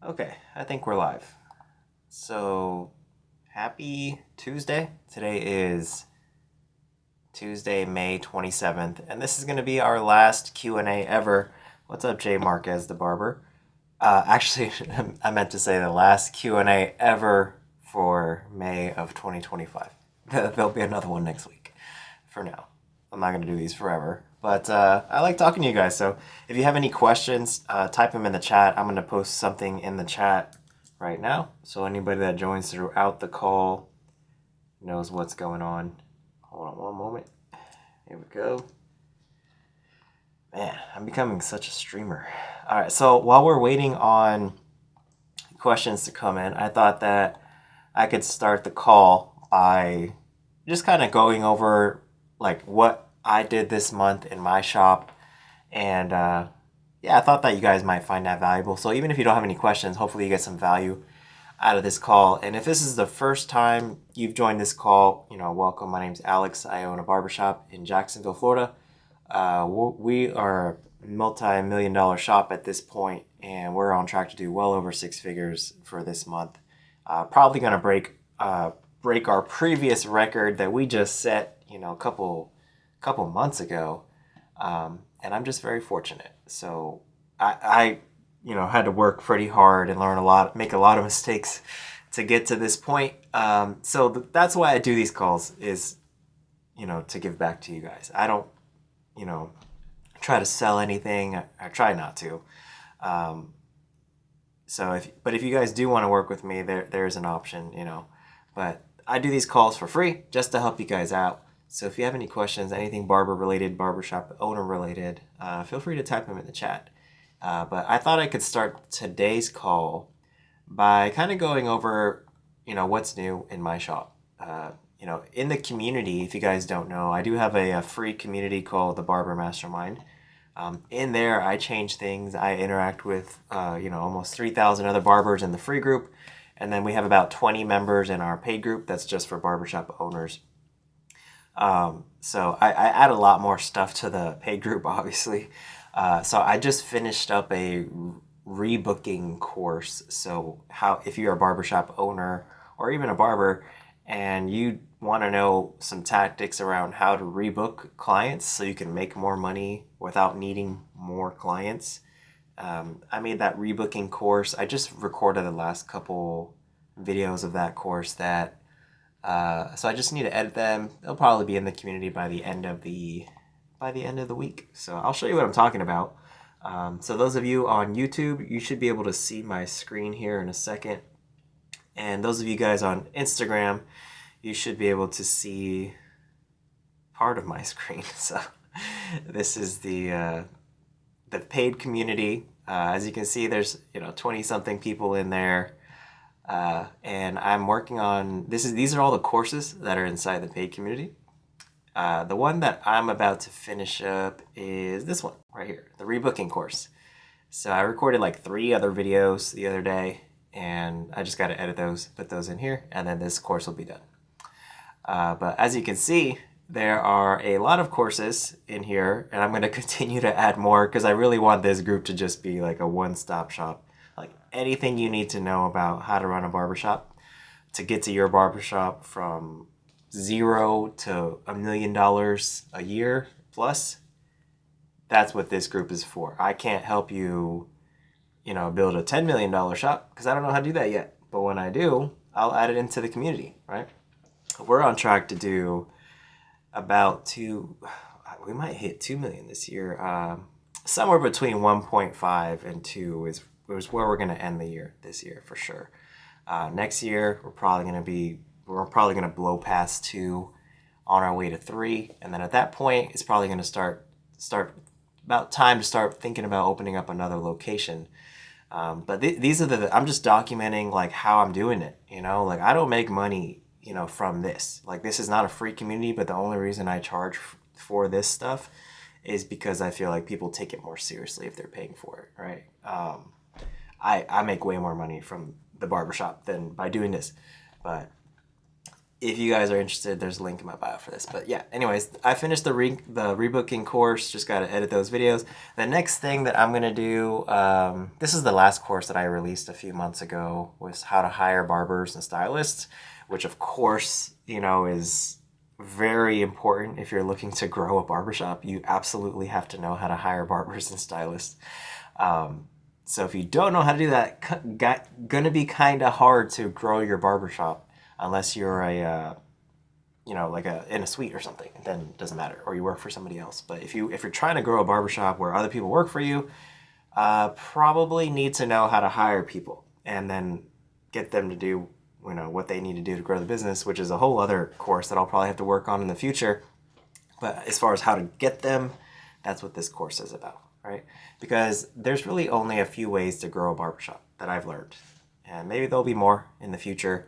Okay, I think we're live. So, happy Tuesday. Today is Tuesday, May 27th, and this is going to be our last Q&A ever. What's up, Jay Marquez, the barber? Actually, I meant to say the last Q&A ever for May of 2025. There'll be another one next week. For now, I'm not going to do these forever, but I like talking to you guys. So if you have any questions, type them in the chat. I'm going to post something in the chat right now, so anybody that joins throughout the call knows what's going on. Hold on one moment. Here we go. Man, I'm becoming such a streamer. All right, so while we're waiting on questions to come in, I thought that I could start the call by just kind of going over like what I did this month in my shop. And yeah, I thought that you guys might find that valuable. So even if you don't have any questions, hopefully you get some value out of this call. And if this is the first time you've joined this call, welcome. My name's Alex. I own a barbershop in Jacksonville, Florida. We are a multi-million-dollar shop at this point, and we're on track to do well over six figures for this month. Probably going to break our previous record that we just set, a couple months ago. And I'm just very fortunate. So I had to work pretty hard and learn a lot, make a lot of mistakes to get to this point. So that's why I do these calls is, to give back to you guys. I don't, try to sell anything. I try not to. But if you guys do want to work with me, there's an option, but I do these calls for free just to help you guys out. So if you have any questions, anything barber related, barbershop owner related, feel free to type them in the chat. But I thought I could start today's call by kind of going over, what's new in my shop. In the community, if you guys don't know, I do have a free community called the Barber Mastermind. In there, I change things. I interact with, almost 3,000 other barbers in the free group. And then we have about 20 members in our paid group. That's just for barbershop owners. So I add a lot more stuff to the paid group, obviously. So I just finished up a rebooking course. So if you're a barbershop owner or even a barber and you want to know some tactics around how to rebook clients so you can make more money without needing more clients, I made that rebooking course. I just recorded the last couple videos of that course so I just need to edit them. They'll probably be in the community by the end of the week. So I'll show you what I'm talking about. So those of you on YouTube, you should be able to see my screen here in a second. And those of you guys on Instagram, you should be able to see part of my screen. So this is the paid community. As you can see, there's 20 something people in there. And I'm working on these are all the courses that are inside the paid community. The one that I'm about to finish up is this one right here, the rebooking course. So I recorded like 3 other videos the other day, and I just got to edit those, put those in here, and then this course will be done. But as you can see, there are a lot of courses in here, and I'm going to continue to add more because I really want this group to just be like a one-stop shop. Like anything you need to know about how to run a barbershop, to get to your barbershop from 0 to $1 million a year plus, that's what this group is for. I can't help you, build a $10 million shop because I don't know how to do that yet. But when I do, I'll add it into the community, right? We're on track to do we might hit 2 million this year. Somewhere between 1.5 and 2 is where we're going to end the year this year for sure. Next year, we're probably going to blow past 2 on our way to 3. And then at that point, it's probably going to start about time to start thinking about opening up another location. But these are I'm just documenting like how I'm doing it, like I don't make money, from this. Like this is not a free community, but the only reason I charge for this stuff is because I feel like people take it more seriously if they're paying for it, right? I make way more money from the barbershop than by doing this. But if you guys are interested, there's a link in my bio for this. But yeah, anyways, I finished the rebooking course. Just got to edit those videos. The next thing that I'm gonna do, this is the last course that I released a few months ago, was how to hire barbers and stylists, which of course, is very important if you're looking to grow a barbershop. You absolutely have to know how to hire barbers and stylists. So if you don't know how to do that, gonna be kind of hard to grow your barbershop unless you're in a suite or something. Then it doesn't matter, or you work for somebody else. But if you're trying to grow a barbershop where other people work for you, probably need to know how to hire people and then get them to do what they need to do to grow the business, which is a whole other course that I'll probably have to work on in the future. But as far as how to get them, that's what this course is about, right? Because there's really only a few ways to grow a barbershop that I've learned. And maybe there'll be more in the future.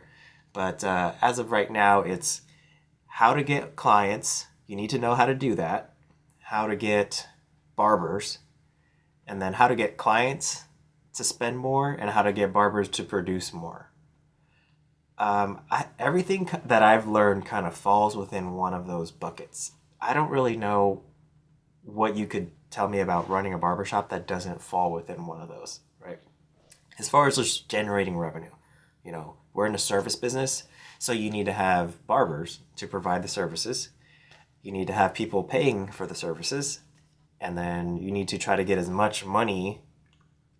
But as of right now, it's how to get clients. You need to know how to do that. How to get barbers. And then how to get clients to spend more, and how to get barbers to produce more. Everything that I've learned kind of falls within one of those buckets. I don't really know what you could tell me about running a barbershop that doesn't fall within one of those, right? As far as just generating revenue, we're in a service business, so you need to have barbers to provide the services. You need to have people paying for the services, and then you need to try to get as much money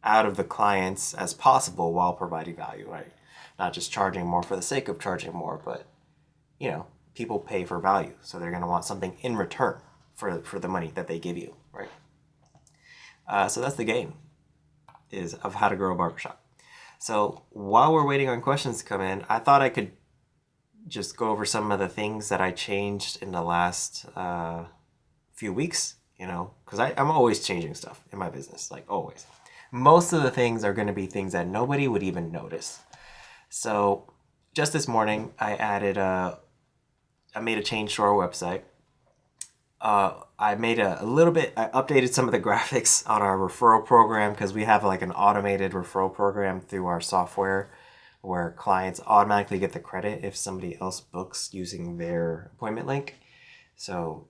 out of the clients as possible while providing value, right? Not just charging more for the sake of charging more, but people pay for value, so they're going to want something in return for the money that they give you, right? So that's the game is of how to grow a barbershop. So while we're waiting on questions to come in, I thought I could just go over some of the things that I changed in the last few weeks, because I'm always changing stuff in my business, like always. Most of the things are going to be things that nobody would even notice. So just this morning, I made a change to our website. I updated some of the graphics on our referral program, because we have like an automated referral program through our software where clients automatically get the credit if somebody else books using their appointment link. So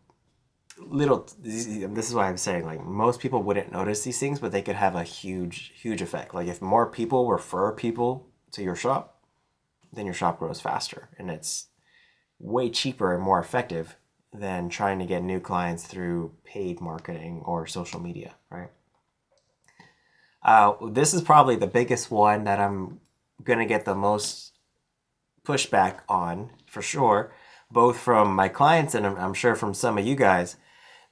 this is why I'm saying, like, most people wouldn't notice these things, but they could have a huge effect. Like, if more people refer people to your shop, then your shop grows faster, and it's way cheaper and more effective than trying to get new clients through paid marketing or social media, right? This is probably the biggest one that I'm gonna get the most pushback on, for sure, both from my clients and I'm sure from some of you guys.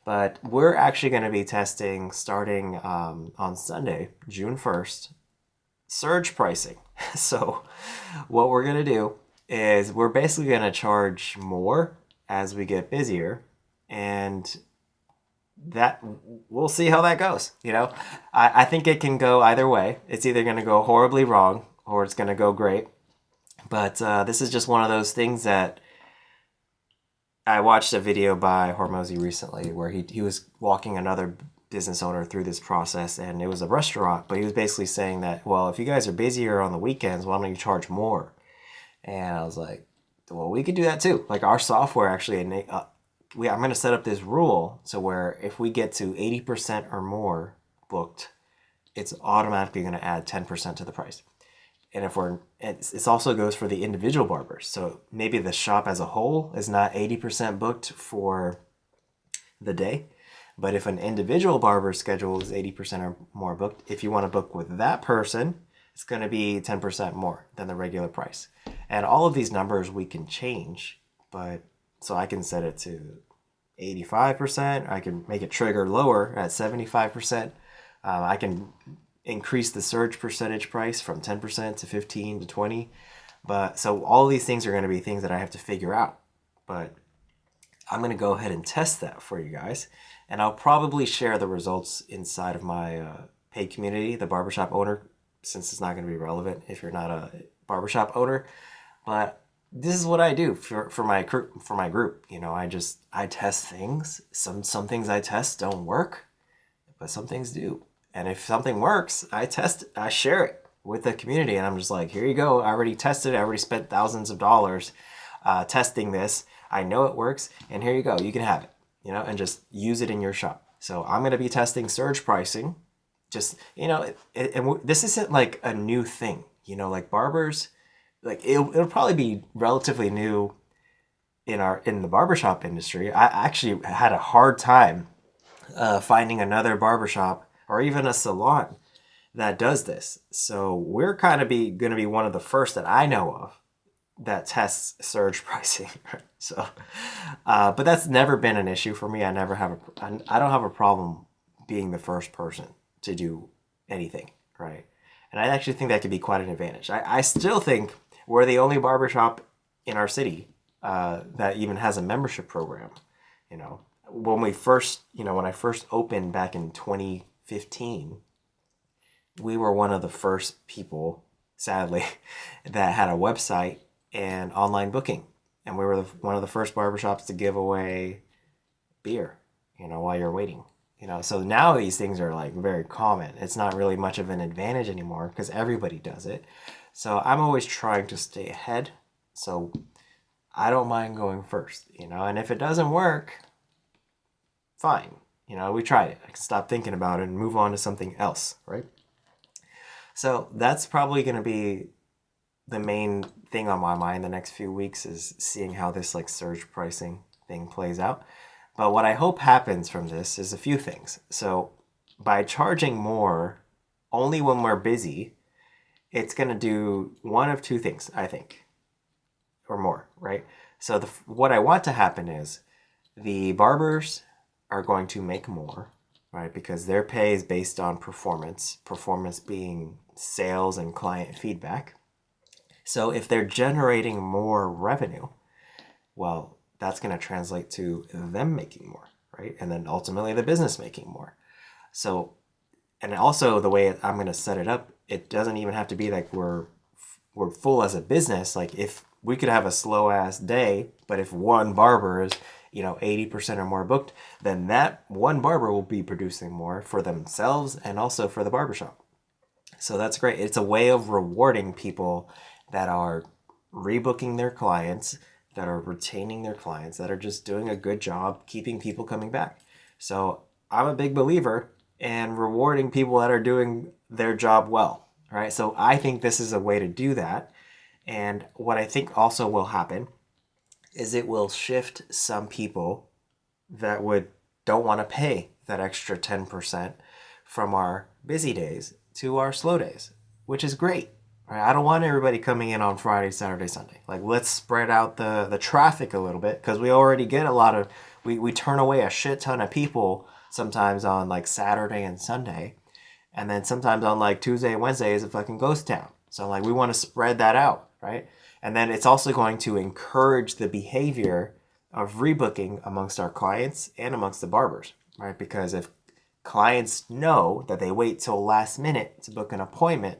But we're actually going to be testing, starting on Sunday, June 1st, surge pricing. So what we're going to do is we're basically going to charge more as we get busier, and that we'll see how that goes. I think it can go either way. It's either going to go horribly wrong or it's going to go great. But this is just one of those things that I watched a video by Hormozy recently where he was walking another business owner through this process, and it was a restaurant, but he was basically saying that, well, if you guys are busier on the weekends, why don't you charge more? And I was like, well, we could do that too. Like, our software actually, I'm going to set up this rule so where if we get to 80% or more booked, it's automatically going to add 10% to the price. And it also goes for the individual barbers. So maybe the shop as a whole is not 80% booked for the day, but if an individual barber's schedule is 80% or more booked, if you want to book with that person, it's going to be 10% more than the regular price. And all of these numbers we can change, but so I can set it to 85%. I can make it trigger lower at 75%. I can increase the surge percentage price from 10% to 15 to 20. But so all these things are going to be things that I have to figure out. But I'm going to go ahead and test that for you guys. And I'll probably share the results inside of my paid community, the Barbershop owner, since it's not going to be relevant if you're not a barbershop owner. But this is what I do for my group. I test things. Some things I test don't work, but some things do. And if something works, I share it with the community, and I'm just like, here you go. I already tested it. I already spent thousands of dollars testing this. I know it works, and here you go. You can have it, and just use it in your shop. So I'm going to be testing surge pricing. Just, this isn't like a new thing, like barbers, like it'll probably be relatively new in the barbershop industry. I actually had a hard time finding another barbershop or even a salon that does this. So we're kind of going to be one of the first that I know of that tests surge pricing. So, but that's never been an issue for me. I don't have a problem being the first person to do anything, right? And I actually think that could be quite an advantage. I still think we're the only barbershop in our city that even has a membership program. When I first opened back in 2015, we were one of the first people, sadly, that had a website and online booking. And we were one of the first barbershops to give away beer, while you're waiting. So now these things are like very common. It's not really much of an advantage anymore because everybody does it. So I'm always trying to stay ahead. So I don't mind going first, and if it doesn't work, fine. We tried it. I can stop thinking about it and move on to something else, right? So that's probably going to be the main thing on my mind the next few weeks, is seeing how this like surge pricing thing plays out. But what I hope happens from this is a few things. So by charging more only when we're busy, it's going to do one of two things, I think, or more, right? So what I want to happen is the barbers are going to make more, right? Because their pay is based on performance being sales and client feedback. So if they're generating more revenue, well, that's going to translate to them making more, right? And then ultimately the business making more. So, and also the way I'm going to set it up, it doesn't even have to be like we're full as a business. Like if we could have a slow ass day, but if one barber is 80% or more booked, then that one barber will be producing more for themselves and also for the barbershop. So that's great. It's a way of rewarding people that are rebooking their clients, that are retaining their clients, that are just doing a good job keeping people coming back. So I'm a big believer in rewarding people that are doing their job well, right? So I think this is a way to do that. And what I think also will happen is it will shift some people that don't want to pay that extra 10% from our busy days to our slow days, which is great. Right? I don't want everybody coming in on Friday, Saturday, Sunday. Like, let's spread out the traffic a little bit, because we already get we turn away a shit ton of people sometimes on like Saturday and Sunday. And then sometimes on like Tuesday and Wednesday is a fucking ghost town. So like we want to spread that out, right? And then it's also going to encourage the behavior of rebooking amongst our clients and amongst the barbers, right? Because if clients know that they wait till last minute to book an appointment,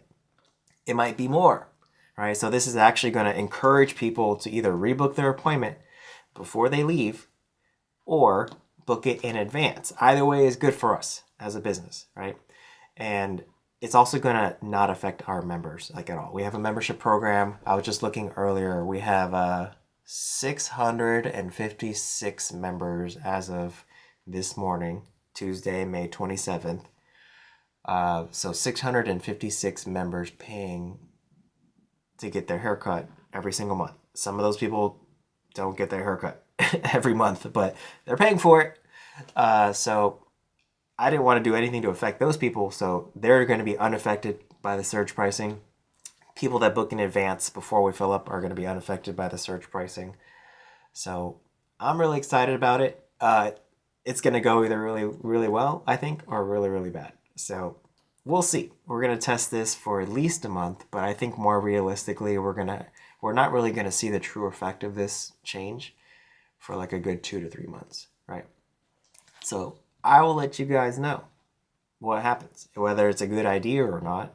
it might be more, right? So this is actually going to encourage people to either rebook their appointment before they leave or book it in advance. Either way is good for us as a business, right? And it's also going to not affect our members like at all. We have a membership program. I was just looking earlier. We have 656 members as of this morning, Tuesday, May 27th. So 656 members paying to get their haircut every single month. Some of those people don't get their haircut every month, but they're paying for it. So I didn't want to do anything to affect those people, so they're going to be unaffected by the surge pricing. People that book in advance before we fill up are going to be unaffected by the surge pricing. So I'm really excited about it. It's going to go either really, really well, I think, or really, really bad. So we'll see. We're going to test this for at least a month, but I think more realistically, we're not really going to see the true effect of this change for like a good 2 to 3 months, right? So I will let you guys know what happens, whether it's a good idea or not.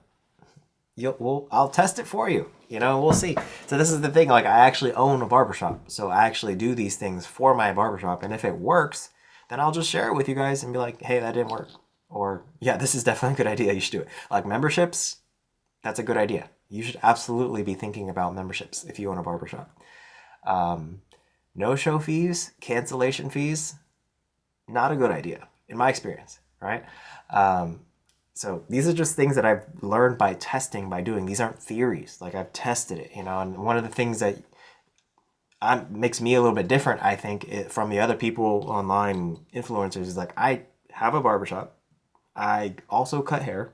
I'll test it for you. We'll see. So this is the thing. Like, I actually own a barbershop, so I actually do these things for my barbershop, and if it works, then I'll just share it with you guys and be like, hey, that didn't work. Or, yeah, this is definitely a good idea. You should do it. Like memberships, that's a good idea. You should absolutely be thinking about memberships if you own a barbershop. No-show fees, cancellation fees, not a good idea in my experience, right? Um, so these are just things that I've learned by testing, by doing. These aren't theories. Like I've tested it, and one of the things that makes me a little bit different, I think, from the other people online influencers is like I have a barbershop. I also cut hair,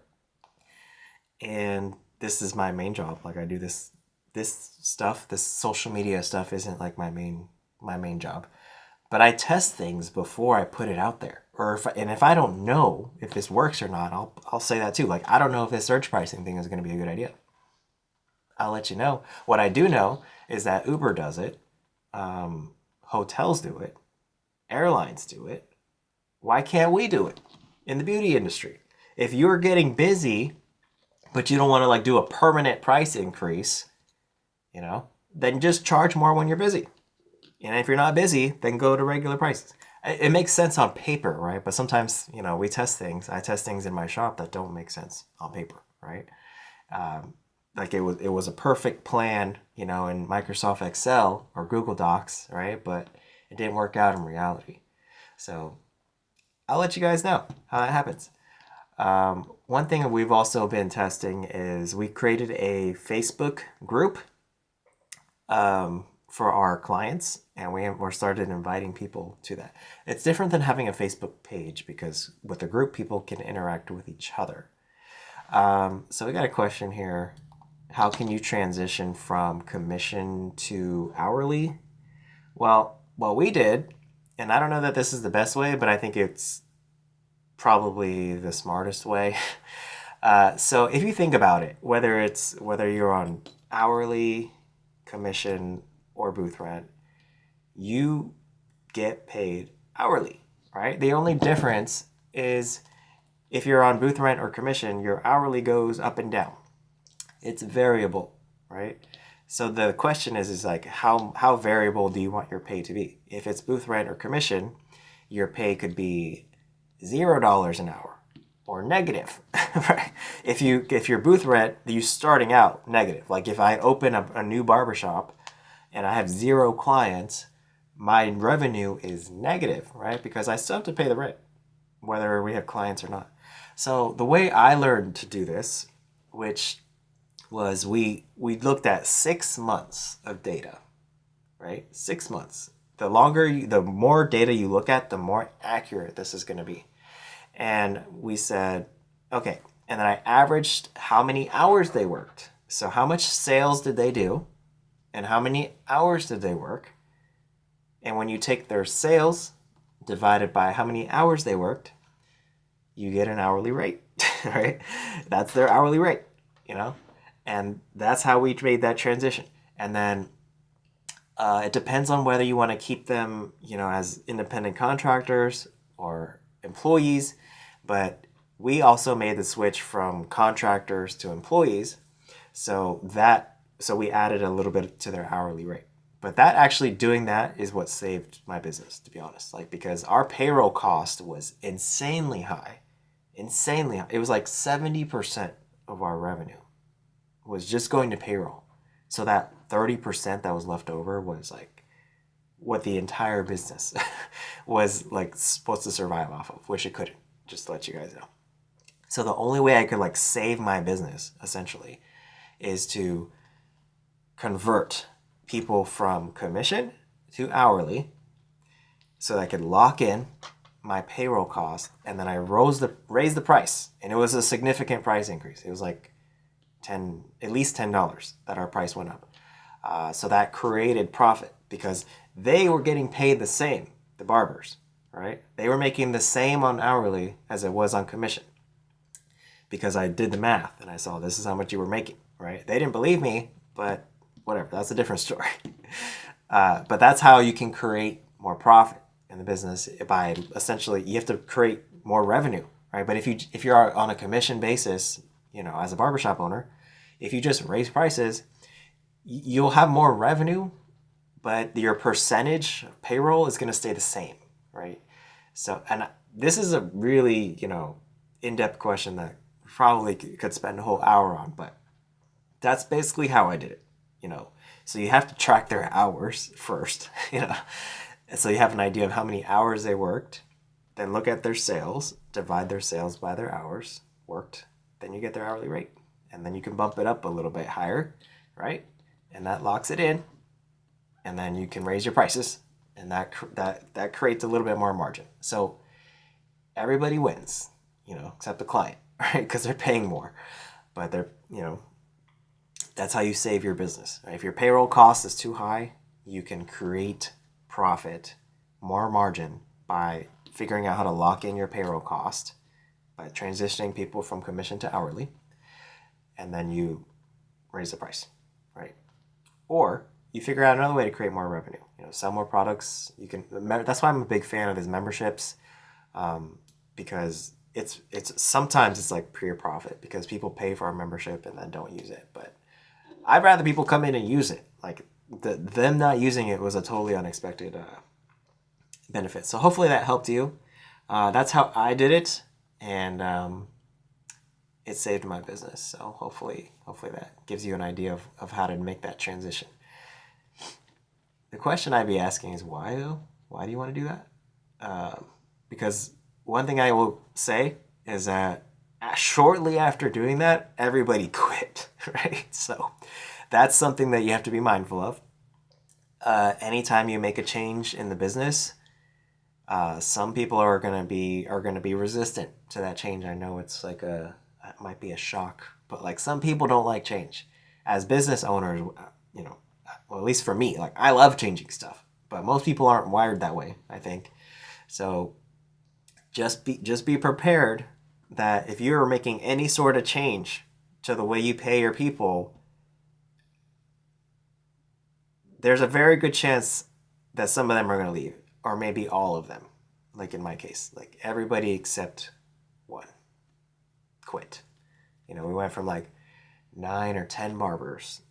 and this is my main job. Like I do this stuff. This social media stuff isn't like my main job. But I test things before I put it out there. If I don't know if this works or not, I'll say that too. Like I don't know if this surge pricing thing is going to be a good idea. I'll let you know. What I do know is that Uber does it, hotels do it, airlines do it. Why can't we do it in the beauty industry? If you're getting busy, but you don't want to like do a permanent price increase, then just charge more when you're busy. And if you're not busy, then go to regular prices. It makes sense on paper, right? But sometimes, we test things. I test things in my shop that don't make sense on paper, right? Like it was a perfect plan, in Microsoft Excel or Google Docs, right? But it didn't work out in reality. So I'll let you guys know how that happens. One thing we've also been testing is we created a Facebook group for our clients, and we're started inviting people to that. It's different than having a Facebook page because with a group, people can interact with each other. So we got a question here. How can you transition from commission to hourly? Well, what we did, and I don't know that this is the best way, but I think it's probably the smartest way. So if you think about it, whether you're on hourly, commission, or booth rent, you get paid hourly, right? The only difference is if you're on booth rent or commission, your hourly goes up and down. It's variable, right? So the question is like how variable do you want your pay to be? If it's booth rent or commission, your pay could be $0 an hour or negative, right? If you're booth rent, you starting out negative. Like if I open a new barbershop and I have 0 clients, my revenue is negative, right? Because I still have to pay the rent, whether we have clients or not. So the way I learned to do this, which was we looked at 6 months of data, right? 6 months. The more data you look at, the more accurate this is going to be. And we said, okay, and then I averaged how many hours they worked. So how much sales did they do? And how many hours did they work? And when you take their sales divided by how many hours they worked, you get an hourly rate, right? That's their hourly rate, And that's how we made that transition. And then it depends on whether you want to keep them, as independent contractors or employees. But we also made the switch from contractors to employees. So we added a little bit to their hourly rate. But doing that is what saved my business, to be honest. Like, because our payroll cost was insanely high. Insanely high. It was like 70% of our revenue was just going to payroll. So that 30% that was left over was like what the entire business was like supposed to survive off of, which it couldn't, just to let you guys know. So the only way I could like save my business essentially is to convert people from commission to hourly so that I could lock in my payroll cost, and then I raised the price, and it was a significant price increase. It was like at least $10 that our price went up. So that created profit because they were getting paid the same, the barbers, right? They were making the same on hourly as it was on commission because I did the math and I saw this is how much you were making, right? They didn't believe me, but whatever, that's a different story. But that's how you can create more profit in the business by essentially you have to create more revenue, right? But if you're on a commission basis, as a barbershop owner, if you just raise prices, you'll have more revenue, but your percentage of payroll is going to stay the same, right? So, and this is a really, in-depth question that probably could spend a whole hour on, but that's basically how I did it. So you have to track their hours first, So you have an idea of how many hours they worked, then look at their sales, divide their sales by their hours worked, then you get their hourly rate. And then you can bump it up a little bit higher, right? And that locks it in. And then you can raise your prices, and that creates a little bit more margin. So everybody wins, except the client, right? Because they're paying more. But that's how you save your business. Right? If your payroll cost is too high, you can create profit, more margin, by figuring out how to lock in your payroll cost, by transitioning people from commission to hourly, and then you raise the price, right? Or you figure out another way to create more revenue. Sell more products. That's why I'm a big fan of these memberships, because it's sometimes it's like pure profit because people pay for our membership and then don't use it. But I'd rather people come in and use it. Like them not using it was a totally unexpected benefit. So hopefully that helped you. That's how I did it, and it saved my business. So hopefully that gives you an idea of how to make that transition. The question I'd be asking is why though? Why do you want to do that? Because one thing I will say is that shortly after doing that, everybody quit, right? So that's something that you have to be mindful of. Anytime you make a change in the business, some people are gonna be resistant to that change. I know it's like it might be a shock, but like some people don't like change. As business owners, well, at least for me, like I love changing stuff, but most people aren't wired that way, I think. So just be prepared that if you're making any sort of change to the way you pay your people, there's a very good chance that some of them are going to leave, or maybe all of them. Like in my case, like everybody except one quit. We went from like 9 or 10 barbers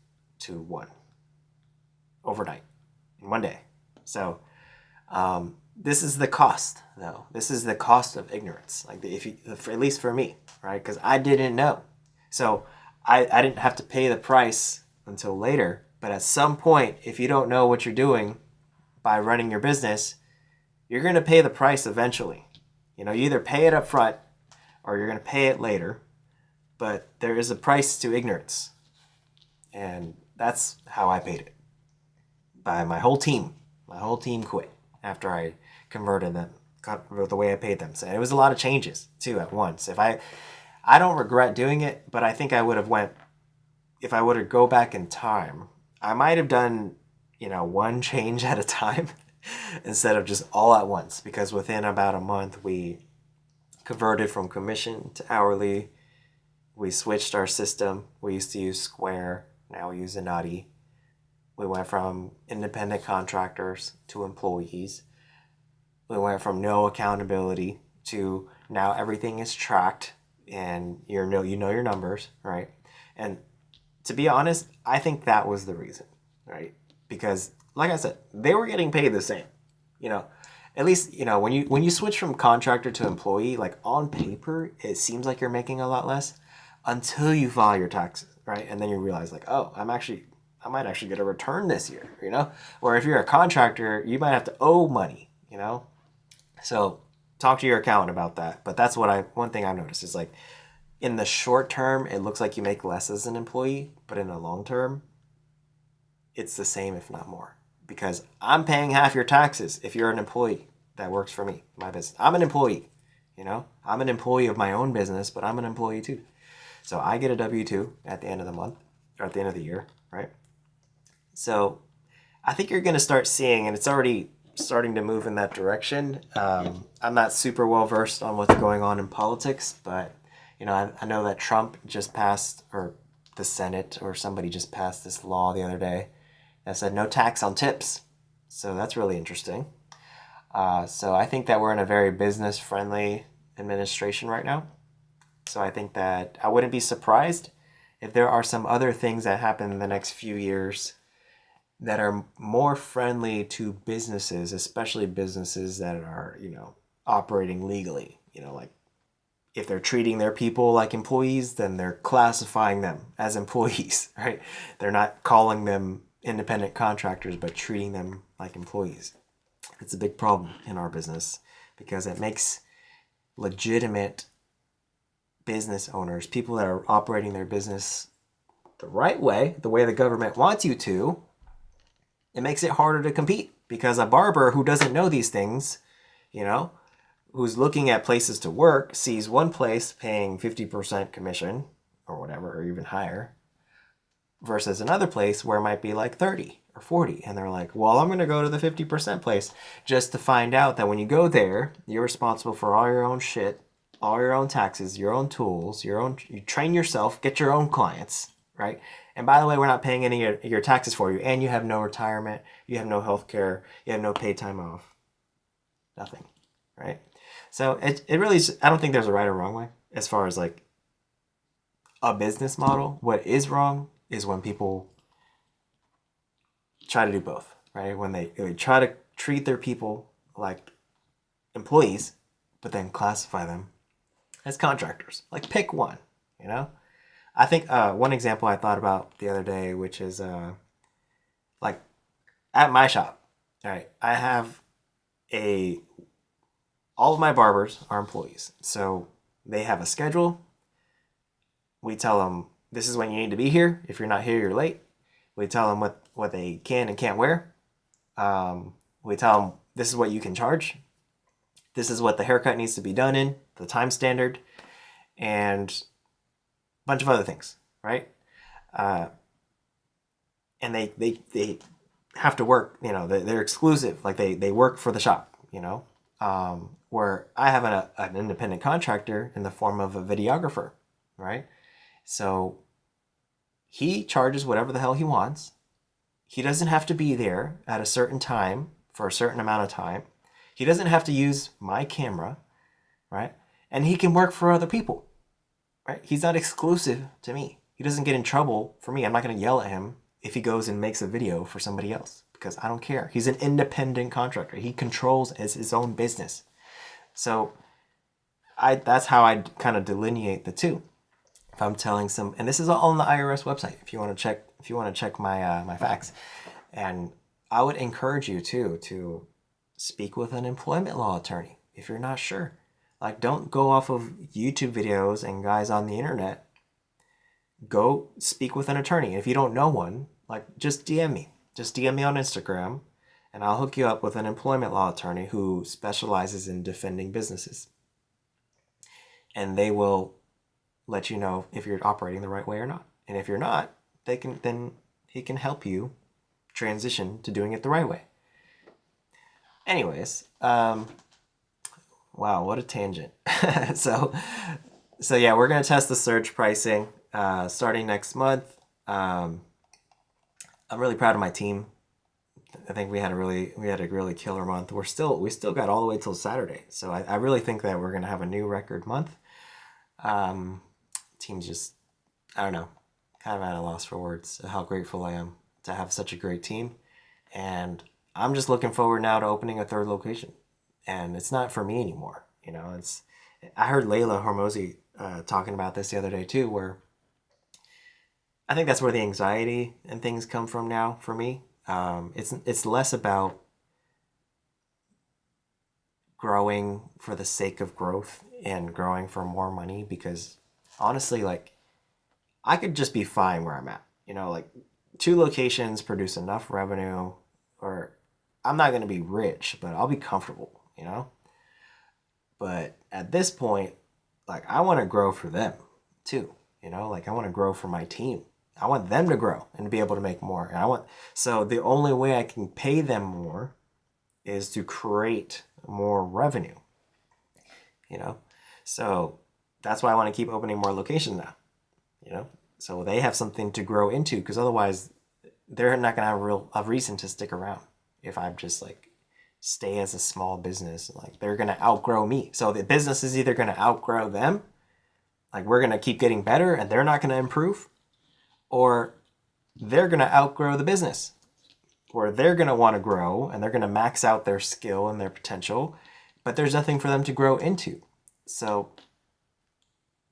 to one overnight in one day. So this is the cost, though. This is the cost of ignorance. Like at least for me, right? Because I didn't know. So I didn't have to pay the price until later. But at some point, if you don't know what you're doing by running your business, you're going to pay the price eventually. You either pay it up front or you're going to pay it later. But there is a price to ignorance. And that's how I paid it. By my whole team. My whole team quit after I converted them, the way I paid them. So it was a lot of changes too at once. I don't regret doing it, but I think I would have if I would have go back in time, I might have done, one change at a time instead of just all at once, because within about a month we converted from commission to hourly. We switched our system. We used to use Square. Now we use Inati. We went from independent contractors to employees. We went from no accountability to now everything is tracked and you know your numbers, right? And to be honest, I think that was the reason, right? Because like I said, they were getting paid the same. At least, when you switch from contractor to employee, like on paper, it seems like you're making a lot less until you file your taxes, right? And then you realize like, oh, I might actually get a return this year, Or if you're a contractor, you might have to owe money, So talk to your accountant about that. But that's one thing I've noticed is like in the short term, it looks like you make less as an employee, but in the long term, it's the same, if not more. Because I'm paying half your taxes if you're an employee that works for me, my business. I'm an employee, I'm an employee of my own business, but I'm an employee too. So I get a W-2 at the end of the month or at the end of the year, right? So I think you're going to start seeing, and it's already starting to move in that direction. I'm not super well versed on what's going on in politics, but I know that Trump just passed, or the Senate or somebody just passed this law the other day that said no tax on tips. So that's really interesting. So I think that we're in a very business-friendly administration right now. So I think that I wouldn't be surprised if there are some other things that happen in the next few years that are more friendly to businesses, especially businesses that are, operating legally. Like if they're treating their people like employees, then they're classifying them as employees, right? They're not calling them independent contractors but treating them like employees. It's a big problem in our business because it makes legitimate business owners, people that are operating their business the right way, the way the government wants you to, it makes it harder to compete because a barber who doesn't know these things, you know, who's looking at places to work, sees one place paying 50% commission or whatever, or even higher, versus another place where it might be like 30 or 40. And they're like, well, I'm going to go to the 50% place, just to find out that when you go there, you're responsible for all your own shit, all your own taxes, your own tools, you train yourself, get your own clients, right? And by the way, we're not paying any of your taxes for you, and you have no retirement, you have no health care, you have no paid time off, nothing, right? So it really is, I don't think there's a right or wrong way as far as like a business model. What is wrong is when people try to do both, right? When they try to treat their people like employees, but then classify them as contractors. Like pick one, you know? I think one example I thought about the other day, which is like at my shop, right? I have all of my barbers are employees. So they have a schedule. We tell them, this is when you need to be here. If you're not here, you're late. We tell them what they can and can't wear. We tell them, this is what you can charge. This is what the haircut needs to be done in, the time standard, and a bunch of other things, right? And they have to work, you know, they're exclusive. Like they work for the shop, you know? Where I have an independent contractor in the form of a videographer, right? So he charges whatever the hell he wants. He doesn't have to be there at a certain time for a certain amount of time. He doesn't have to use my camera, right? And he can work for other people, right? He's not exclusive to me. He doesn't get in trouble for me. I'm not going to yell at him if he goes and makes a video for somebody else because I don't care. He's an independent contractor. He controls his own business. So that's how I kind of delineate the two. If I'm telling and this is all on the IRS website if you want to check my my facts. And I would encourage you to speak with an employment law attorney if you're not sure. Like, don't go off of YouTube videos and guys on the internet. Go speak with an attorney. If you don't know one, like, just DM me. Just DM me on Instagram, and I'll hook you up with an employment law attorney who specializes in defending businesses. And they will let you know if you're operating the right way or not. And if you're not, then he can help you transition to doing it the right way. Anyways, wow, what a tangent. So yeah, we're gonna test the surge pricing starting next month. I'm really proud of my team. I think we had a really killer month. We still got all the way till Saturday. So I really think that we're gonna have a new record month. Team's just, I don't know, kind of at a loss for words how grateful I am to have such a great team. And I'm just looking forward now to opening a third location. And it's not for me anymore. You know, I heard Layla Hormozy talking about this the other day too, where I think that's where the anxiety and things come from now for me. It's less about growing for the sake of growth and growing for more money, because honestly, like, I could just be fine where I'm at. You know, like 2 locations produce enough revenue, or I'm not going to be rich, but I'll be comfortable, you know? But at this point, like, I want to grow for them too, you know? Like, I want to grow for my team. I want them to grow and to be able to make more. So the only way I can pay them more is to create more revenue, you know? So that's why I want to keep opening more locations now, you know? So they have something to grow into, because otherwise they're not going to have a reason to stick around if I'm just like stay as a small business. Like, they're going to outgrow me. So the business is either going to outgrow them, like we're going to keep getting better and they're not going to improve, or they're going to outgrow the business, where they're going to want to grow and they're going to max out their skill and their potential, but there's nothing for them to grow into. So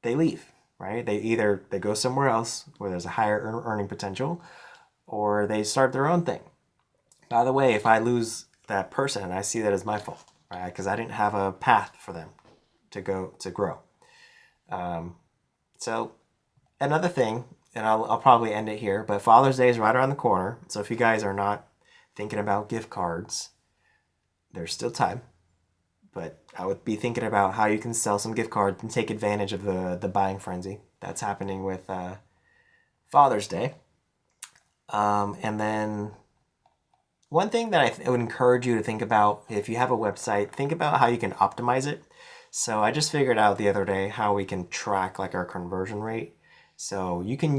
they leave, right? They go somewhere else where there's a higher earning potential, or they start their own thing. By the way, if I lose that person, I see that as my fault, right? Because I didn't have a path for them to grow. So another thing, and I'll probably end it here, but Father's Day is right around the corner. So if you guys are not thinking about gift cards, there's still time. But I would be thinking about how you can sell some gift cards and take advantage of the buying frenzy that's happening with Father's Day. And then one thing that I would encourage you to think about, if you have a website, think about how you can optimize it. So I just figured out the other day how we can track like our conversion rate. So you can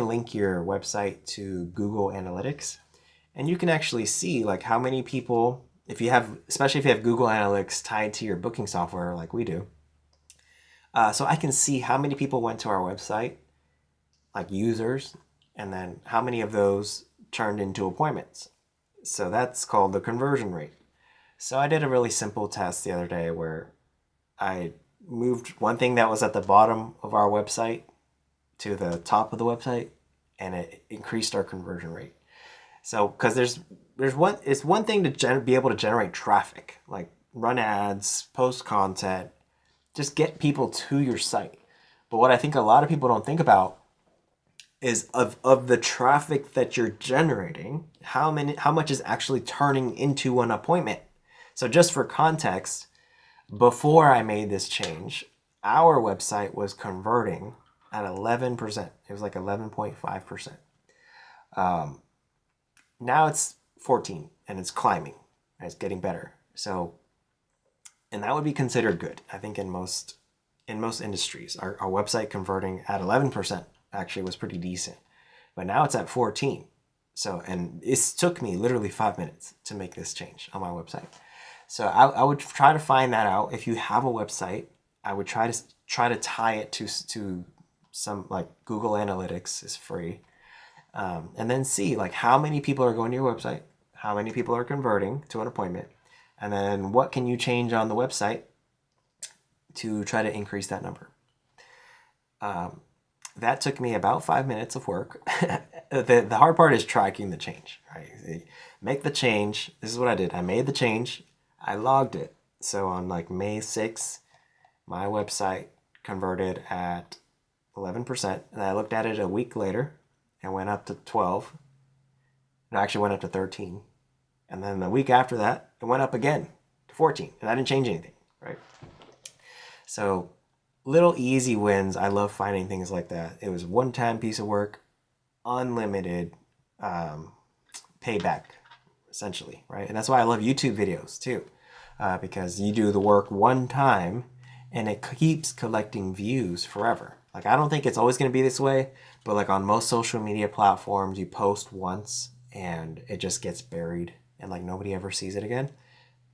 link your website to Google Analytics, and you can actually see like how many people, if you have, especially if you have Google Analytics tied to your booking software like we do. So I can see how many people went to our website, like users, and then how many of those turned into appointments. So that's called the conversion rate. So I did a really simple test the other day where I moved one thing that was at the bottom of our website to the top of the website, and it increased our conversion rate. So, because it's one thing to be able to generate traffic, like run ads, post content, just get people to your site. But what I think a lot of people don't think about is of the traffic that you're generating, how much is actually turning into an appointment. So just for context, before I made this change, our website was converting at 11%. It was like 11.5%. Now it's 14 and it's climbing. And it's getting better. So, and that would be considered good. I think in most industries, our website converting at 11% actually was pretty decent. But now it's at 14. So, and it took me literally 5 minutes to make this change on my website. So I would try to find that out. If you have a website, I would try to tie it to some, like Google Analytics is free. And then see like how many people are going to your website, how many people are converting to an appointment, and then what can you change on the website to try to increase that number. That took me about 5 minutes of work. The hard part is tracking the change, right? Make the change. This is what I did. I made the change. I logged it. So on like May 6th, my website converted at 11%. And I looked at it a week later and went up to 12. It actually went up to 13. And then the week after that, it went up again to 14. And I didn't change anything, right? So little easy wins. I love finding things like that. It was one-time piece of work, unlimited payback, essentially, right? And that's why I love YouTube videos too, because you do the work one time and it keeps collecting views forever. Like, I don't think it's always going to be this way, but like on most social media platforms, you post once and it just gets buried and like nobody ever sees it again.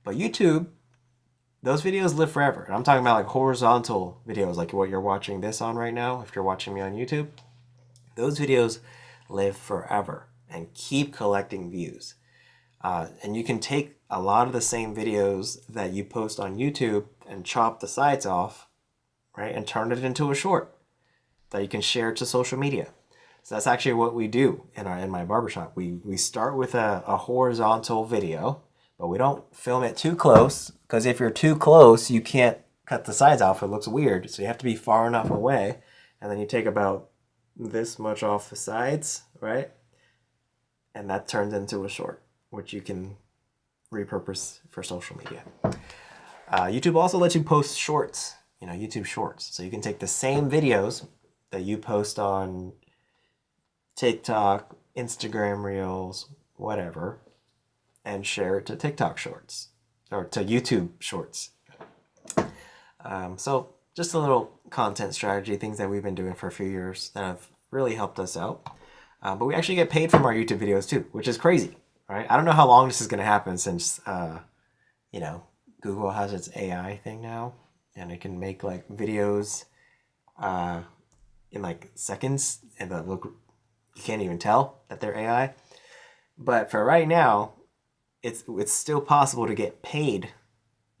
But YouTube, those videos live forever. And I'm talking about like horizontal videos, like what you're watching this on right now. If you're watching me on YouTube, those videos live forever and keep collecting views. And you can take a lot of the same videos that you post on YouTube and chop the sides off, right, and turn it into a short that you can share to social media. So that's actually what we do in my barbershop. We start with a horizontal video, but we don't film it too close, because if you're too close, you can't cut the sides off. It looks weird. So you have to be far enough away, and then you take about this much off the sides, right? And that turns into a short, which you can repurpose for social media. YouTube also lets you post shorts, YouTube shorts. So you can take the same videos that you post on TikTok, Instagram Reels, whatever, and share it to TikTok Shorts or to YouTube Shorts. So just a little content strategy, things that we've been doing for a few years that have really helped us out. But we actually get paid from our YouTube videos too, which is crazy, right? I don't know how long this is going to happen since, Google has its AI thing now, and it can make like videos in like seconds and look, you can't even tell that they're AI. But for right now, it's still possible to get paid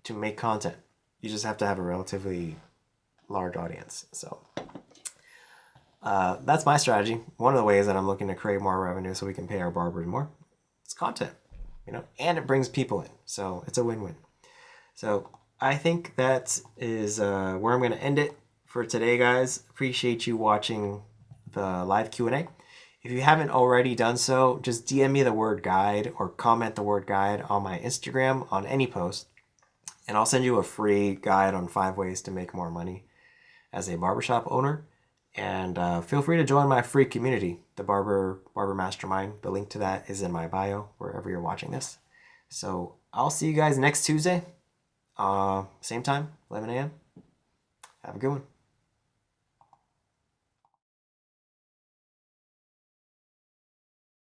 to make content. You just have to have a relatively large audience. So That's my strategy. One of the ways that I'm looking to create more revenue so we can pay our barbers more. It's content, and it brings people in. So it's a win-win. So I think that is where I'm going to end it for today, guys. Appreciate you watching the live Q&A. If you haven't already done so, just DM me the word guide or comment the word guide on my Instagram on any post, and I'll send you a free guide on 5 ways to make more money as a barbershop owner. And feel free to join my free community, the Barber Mastermind. The link to that is in my bio, wherever you're watching this. So I'll see you guys next Tuesday, same time, 11 a.m. Have a good one.